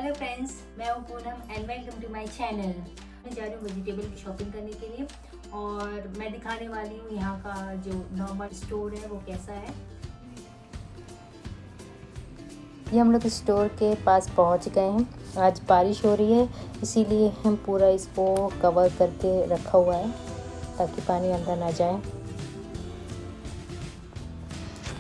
Hello friends, मैं हूँ Poonam and welcome to my channel. मैं जा रही हूँ वेजिटेबल की शॉपिंग करने के लिए और मैं दिखाने वाली हूँ यहाँ का जो नॉर्मल स्टोर है वो कैसा है। ये हम लोग स्टोर के पास पहुँच गए हैं। आज बारिश हो रही है इसीलिए हम पूरा इसको कवर करके रखा हुआ है ताकि पानी अंदर ना जाए।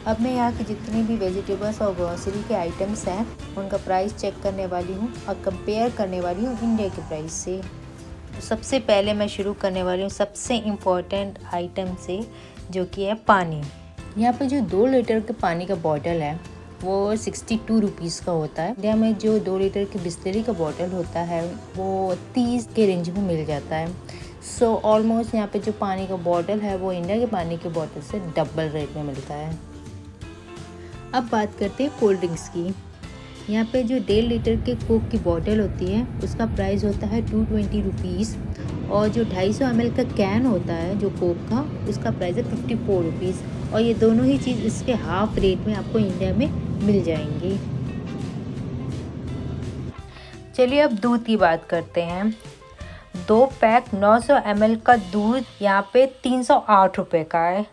अब मैं यहाँ के जितने भी वेजिटेबल्स और ग्रोसरी के आइटम्स हैं उनका प्राइस चेक करने वाली हूँ और कंपेयर करने वाली हूँ इंडिया के प्राइस से। सबसे पहले मैं शुरू करने वाली हूँ सबसे इम्पोर्टेंट आइटम से, जो कि है पानी। यहाँ पे जो 2 लीटर के पानी का बॉटल है वो 62 रुपीज़ का होता है। इंडिया में जो 2 लीटर की बिस्लरी का बॉटल होता है वो 30 के रेंज में मिल जाता है। सो ऑलमोस्ट यहाँ पे जो पानी का बॉटल है वो इंडिया के पानी के बॉटल से डबल रेट में मिलता है। अब बात करते हैं कोल्ड ड्रिंक्स की। यहाँ पे जो 1.5 लीटर के कोक की बॉटल होती है उसका प्राइस होता है 220 रुपीज़ और जो 250 ml का कैन होता है जो कोक का उसका प्राइस है 54 रुपीज़। और ये दोनों ही चीज़ इसके हाफ रेट में आपको इंडिया में मिल जाएंगी। चलिए अब दूध की बात करते हैं। 2 पैक 900 ml का दूध यहाँ पे 308 रुपये का है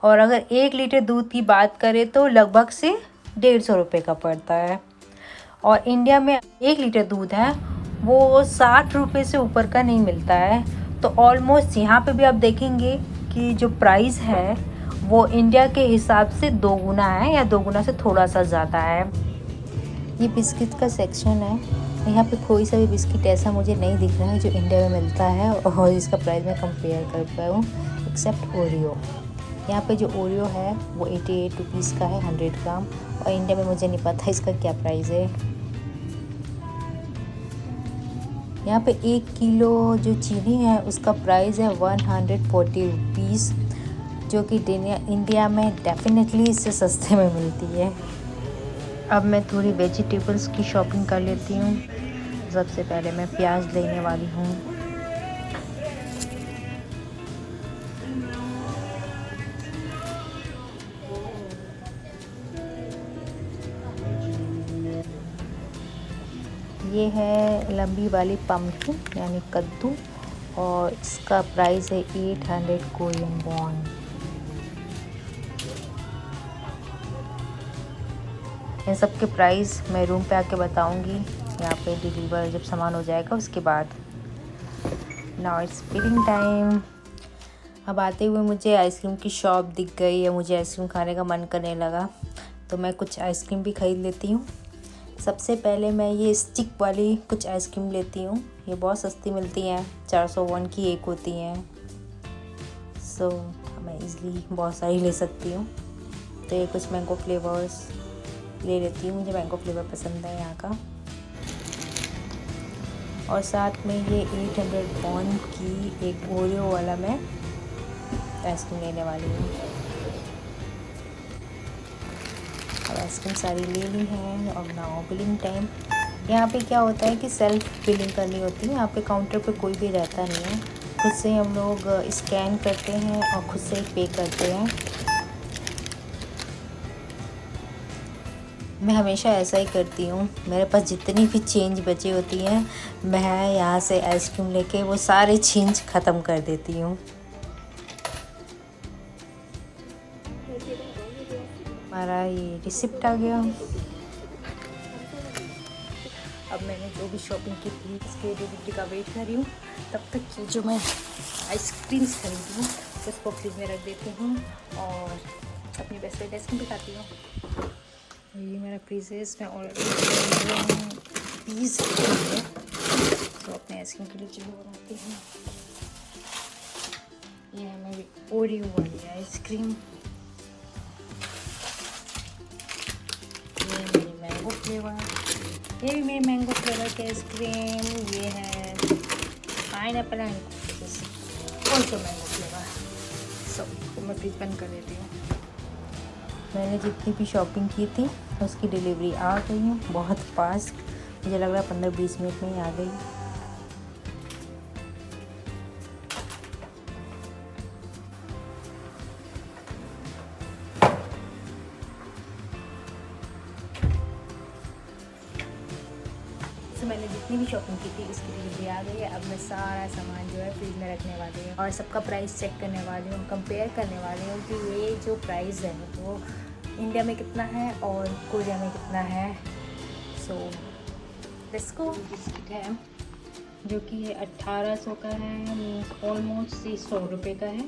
और अगर 1 लीटर दूध की बात करें तो लगभग से 150 रुपये का पड़ता है। और इंडिया में 1 लीटर दूध है वो 60 रुपये से ऊपर का नहीं मिलता है। तो ऑलमोस्ट यहाँ पे भी आप देखेंगे कि जो प्राइस है वो इंडिया के हिसाब से 2 गुना है या 2 गुना से थोड़ा सा ज़्यादा है। ये बिस्किट का सेक्शन है। यहाँ पे कोई सा भी बिस्किट ऐसा मुझे नहीं दिख रहा है जो इंडिया में मिलता है और इसका प्राइस मैं कंपेयर कर पाऊँ, एक्सेप्ट ओरियो। यहाँ पे जो ओरियो है वो 88 रुपीज़ का है 100 ग्राम और इंडिया में मुझे नहीं पता इसका क्या प्राइस है। यहाँ पे 1 किलो जो चीनी है उसका प्राइस है 140 रुपीज़, जो कि इंडिया में डेफिनेटली इससे सस्ते में मिलती है। अब मैं थोड़ी वेजिटेबल्स की शॉपिंग कर लेती हूँ। सबसे पहले मैं प्याज लेने वाली हूँ। ये है लंबी वाली पम्पकिन यानी कद्दू और इसका प्राइस है 800 कोरियन वॉन। इन सब के प्राइस मैं रूम पे आके बताऊंगी, यहाँ पे डिलीवर जब सामान हो जाएगा उसके बाद। Now it's feeling time. अब आते हुए मुझे आइसक्रीम की शॉप दिख गई है, मुझे आइसक्रीम खाने का मन करने लगा तो मैं कुछ आइसक्रीम भी ख़रीद लेती हूँ। सबसे पहले मैं ये स्टिक वाली कुछ आइसक्रीम लेती हूँ। ये बहुत सस्ती मिलती हैं, 401 की एक होती हैं। सो मैं इज़िली बहुत सारी ले सकती हूँ। तो ये कुछ मैंगो फ्लेवर्स ले लेती हूँ, मुझे मैंगो फ्लेवर पसंद है यहाँ का। और साथ में ये 800 वॉन की एक ओरियो वाला मैं आइसक्रीम लेने वाली हूँ। अब आइसक्रीम सारी ले ली है और नाउ बिलिंग टाइम। यहाँ पे क्या होता है कि सेल्फ बिलिंग करनी होती है। यहाँ पे काउंटर पे कोई भी रहता नहीं है, खुद से हम लोग स्कैन करते हैं और खुद से पे करते हैं। मैं हमेशा ऐसा ही करती हूँ। मेरे पास जितनी भी चेंज बची होती हैं मैं यहाँ से आइसक्रीम लेके वो सारे चेंज ख़त्म कर देती हूँ। हमारा ये रिसिप्ट आ गया। अब मैंने जो भी शॉपिंग की थी उसके डिलीवरी का वेट कर रही हूँ। तब तक की जो मैं आइसक्रीम्स खरीदी हूँ उसको फ्रिज में रख देती हूँ और अपनी बेस्ट फ्रेंड आइसक्रीम भी खाती हूँ। ये मेरा फ्रिज है, इसमें ऑलरेडी पीस है तो अपने आइसक्रीम के लिए चलो बनाती हूँ। ये है मेरी ओरियो वाली आइसक्रीम, ये मेरी मैंगो फ्लेवर, ये भी मेरी मैंगो फ्लेवर की आइसक्रीम। ये है pineapple and also mango flavour. So मैं फ्रिज बंद कर देती हूँ। मैंने जितनी भी शॉपिंग की थी उसकी डिलीवरी आ गई है बहुत फास्ट। मुझे लग रहा है 15-20 मिनट में ही आ गई। सो मैंने जितनी भी शॉपिंग की थी उसकी डिलीवरी आ गई है। अब मैं सारा सामान जो है फ्रिज में रखने वाली हूँ और सबका प्राइस चेक करने वाली हूँ, कंपेयर करने वाली हूँ कि ये जो प्राइस है वो इंडिया में कितना है और कोरिया में कितना है। So let's go. बिस्किट है जो कि 1800 का है, मीन्स ऑलमोस्ट 100 रुपये का है।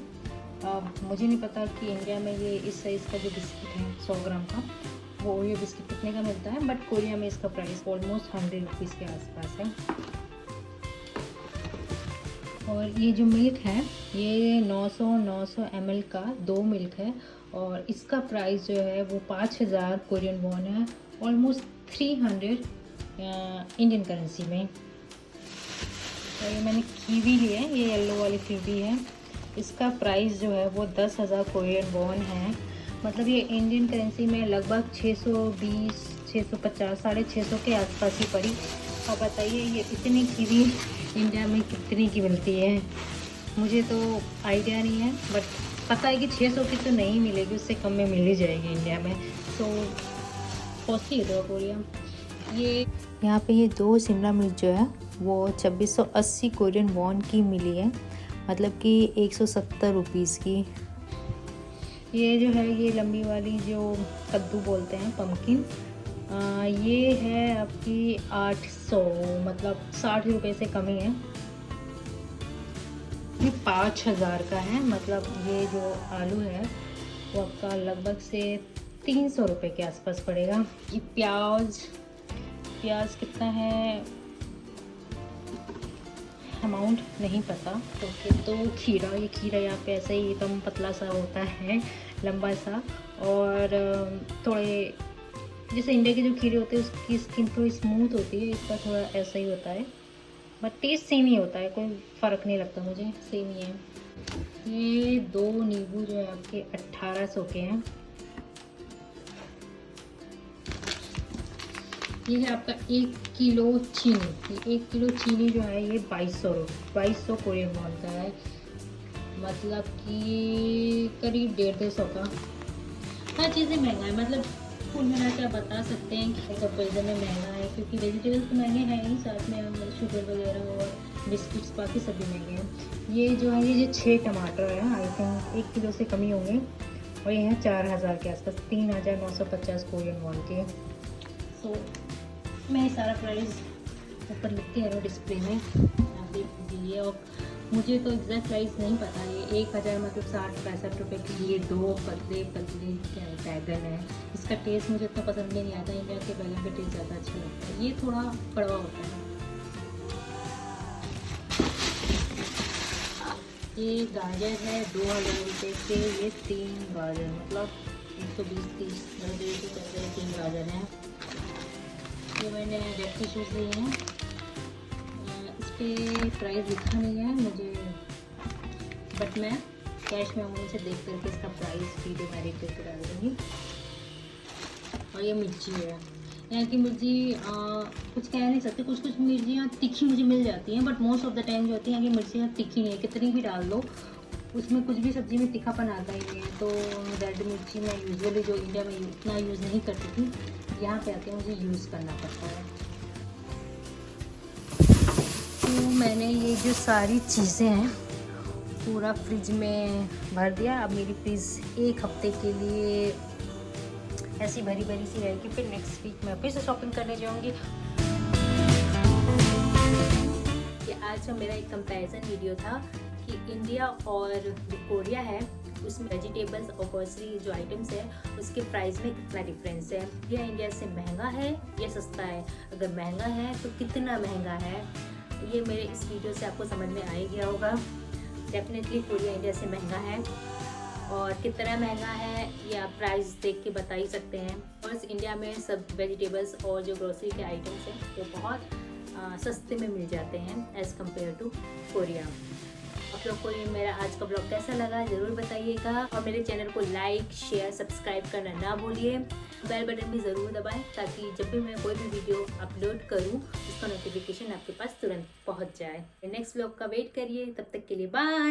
अब मुझे नहीं पता कि इंडिया में ये इस साइज़ का जो बिस्किट है 100 ग्राम का वो ये बिस्किट कितने का मिलता है, बट कोरिया में इसका प्राइस ऑलमोस्ट 100 रुपीज़ के आसपास है। और ये जो मिल्क है ये 900 ml का 2 मिल्क है और इसका प्राइस जो है वो 5000 कोरियन वॉन है, ऑलमोस्ट 300 इंडियन करेंसी में। और ये मैंने कीवी ली है, ये येलो वाली कीवी है। इसका प्राइस जो है वो 10,000 कोरियन वॉन है, मतलब ये इंडियन करेंसी में लगभग 620 650 650 के आसपास ही पड़ी। और बताइए ये इतनी कीवी इंडिया में कितनी की मिलती है, मुझे तो आइडिया नहीं है, बट पता है कि 600 की तो नहीं मिलेगी, उससे कम में मिल ही जाएगी इंडिया में। सो कॉस्टली है तो कोरिया। ये यहाँ पे ये 2 शिमला मिर्च जो है वो 2680 कोरियन वॉन की मिली है, मतलब कि 170 रुपीज़ की। ये जो है ये लंबी वाली जो कद्दू बोलते हैं पम्पकिन, ये है आपकी 800, मतलब 60 रुपये से कम ही है। ये 5000 का है, मतलब ये जो आलू है वो आपका लगभग से 300 रुपये के आसपास पड़ेगा। ये प्याज कितना है अमाउंट नहीं पता। तो खीरा, ये खीरा यहाँ पे ऐसे ही एकदम पतला सा होता है, लंबा सा, और थोड़े जैसे इंडिया के जो खीरे होते हैं उसकी स्किन थोड़ी स्मूथ होती है, इसका थोड़ा ऐसा ही होता है, बट टेस्ट सेम ही होता है, कोई फ़र्क नहीं लगता मुझे, सेम ही है। ये 2 नींबू जो है आपके 1800 के हैं। ये है आपका 1 किलो चीनी। ये 1 किलो चीनी जो है ये 2200 कोरियन वॉन का है, मतलब कि करीब 150 का। हर चीज़ें महंगा है, मतलब कुल मिला के आप बता सकते हैं कि कंपेरिजन में महंगा है, क्योंकि वेजिटेबल्स तो महंगे हैं ही, साथ में शुगर वगैरह और बिस्किट्स बाकी सभी महंगे हैं। ये जो है ये 6 टमाटर है, आई थिंक 1 किलो से कम ही होंगे, और ये हैं 4000 के आसपास, 3950 कोरियन वॉन के। सो मैं सारा प्राइस ऊपर लिख के है डिस्प्ले में, आप देख लीजिए। और मुझे तो एग्जैक्ट प्राइस नहीं पता, ये 1000 मतलब 60-65 रुपये के लिए 2 पतले क्या है बैगन है। इसका टेस्ट मुझे इतना पसंद नहीं आता, इंडिया के बैगन का टेस्ट ज़्यादा अच्छा लगता है, ये थोड़ा कड़वा होता है। ये गाजर है 2000 रुपये के, ये 3 गाजर, मतलब 120-30 3 गाजर हैं। ये मैंने रेड टिश्यूज़ लिए हैं, इस पर प्राइस लिखा नहीं है मुझे, बट मैं कैश में उनसे देख करके इसका प्राइस वीडियो में एडिट करके डाल दूँगी। और ये मिर्ची है, यहाँ की मिर्ची कुछ कह नहीं सकते, कुछ मिर्चियाँ तीखी मुझे मिल जाती हैं, but most of the time जो होती हैं यहाँ की मिर्चियाँ तीखी नहीं है, कितनी भी डाल दो उसमें कुछ भी सब्ज़ी में तीखापन आता ही नहीं है। तो रेड मिर्ची मैं यूजुअली जो इंडिया में इतना यूज़ नहीं करती थी, यहाँ पे आके मुझे यूज़ करना पड़ता है। तो मैंने ये जो सारी चीज़ें हैं पूरा फ्रिज में भर दिया। अब मेरी फ्रिज 1 हफ्ते के लिए ऐसी भरी सी रहेगी, फिर नेक्स्ट वीक मैं फिर से शॉपिंग करने जाऊँगी। ये आज का मेरा एक कंपैरिजन वीडियो था कि इंडिया और जो कोरिया है उसमें वेजिटेबल्स और ग्रोसरी जो आइटम्स है उसके प्राइस में कितना डिफरेंस है, या इंडिया से महंगा है या सस्ता है, अगर महंगा है तो कितना महंगा है। ये मेरे इस वीडियो से आपको समझ में आ ही गया होगा। डेफिनेटली कोरिया इंडिया से महंगा है, और कितना महंगा है ये आप प्राइस देख के बता ही सकते हैं। और इंडिया में सब वेजिटेबल्स और जो ग्रोसरी के आइटम्स हैं वो बहुत सस्ते में मिल जाते हैं एज़ कम्पेयर टू कोरिया। आप लोग को ये मेरा आज का ब्लॉग कैसा लगा ज़रूर बताइएगा, और मेरे चैनल को लाइक शेयर सब्सक्राइब करना ना भूलिए। बेल बटन भी ज़रूर दबाएं ताकि जब भी मैं कोई भी वीडियो अपलोड करूं उसका नोटिफिकेशन आपके पास तुरंत पहुंच जाए। नेक्स्ट ब्लॉग का वेट करिए, तब तक के लिए बाय।